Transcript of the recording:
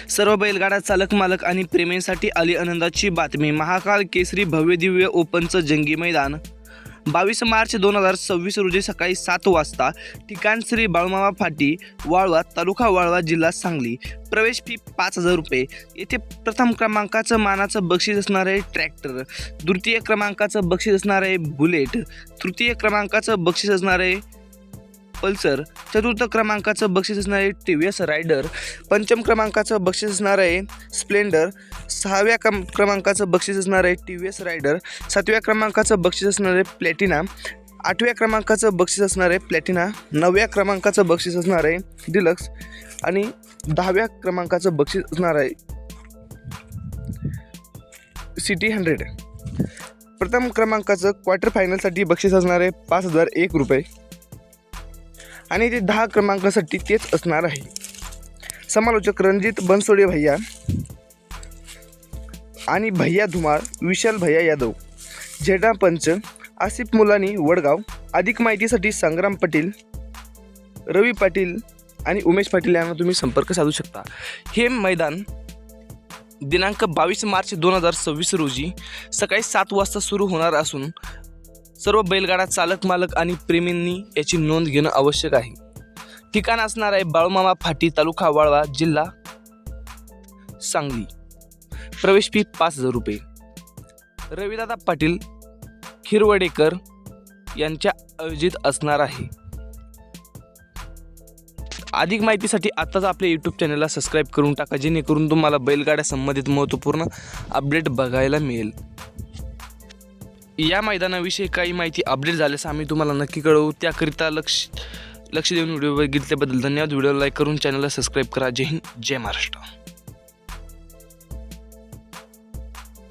सर्व बैलगाडा चालक मालक आणि प्रेमींसाठी आली आनंदाची बातमी। महाकाल केसरी भव्य दिव्य ओपनचं जंगी मैदान 22 मार्च 2026 रोजी सकाळी 7 वाजता ठिकाण श्री बाळूमामा फाटी, वाळवा, तालुका वाळवा, जिल्हा सांगली। प्रवेश फी 5000 रुपये। येथे प्रथम क्रमांकाचं मानाचं बक्षीस असणार आहे ट्रॅक्टर, द्वितीय क्रमांकाचं बक्षीस असणार आहे बुलेट, तृतीय क्रमांकाचं बक्षीस असणार आहे पल्सर, चतुर्थ क्रमांकाचं बक्षीस असणार आहे टीव्हीएस रायडर, पंचम क्रमांकाचं बक्षीस असणार आहे स्प्लेंडर, सहाव्या क्रमांकाचं बक्षीस असणार आहे टीव्हीएस रायडर, सातव्या क्रमांकाचं बक्षीस असणार आहे प्लॅटिना, आठव्या क्रमांकाचं बक्षीस असणार आहे प्लॅटिना, नवव्या क्रमांकाचं बक्षीस असणार आहे डिलक्स आणि 10व्या क्रमांकाचं बक्षीस असणार आहे सिटी 100। प्रथम क्रमांकाचं क्वार्टर फायनलसाठी बक्षीस असणार आहे 5001 रुपये आणि ते 10 क्रमांकासाठी तेच असणार आहे। समालोचक रणजित बनसोडे भैया आणि भैया धुमाळ, विशाल भैया यादव, झेडा पंच आसिफ मुलानी वडगाव। अधिक माहितीसाठी संग्राम पाटील, रवी पाटील आणि उमेश पाटील यांना तुम्ही संपर्क साधू शकता। हे मैदान दिनांक 22 मार्च 2026 रोजी सकाळी 7 वाजता सुरू होणार असून सर्व बैलगाडा चालक मालक आणि प्रेमींनी याची नोंद घेणं आवश्यक आहे। ठिकाण असणार आहे बाळूमामा फाटी, तालुका वाळवा, जिल्हा सांगली। प्रवेश फी 5000 रुपये। रविदादा पाटील खिरवडेकर यांच्या आयोजित असणार आहे। अधिक माहितीसाठी आत्ताच आपल्या यूट्यूब चॅनलला सबस्क्राईब करून टाका, जेणेकरून तुम्हाला बैलगाड्या संबंधित महत्त्वपूर्ण अपडेट बघायला मिळेल। या मैदानाविषयी काही माहिती अपडेट झाल्यास आम्ही तुम्हाला नक्की कळवू। त्याकरिता लक्ष देऊन व्हिडिओ बघितल्याबद्दल धन्यवाद। व्हिडिओ लाईक करून चॅनलला सबस्क्राईब करा। जय हिंद, जय महाराष्ट्र।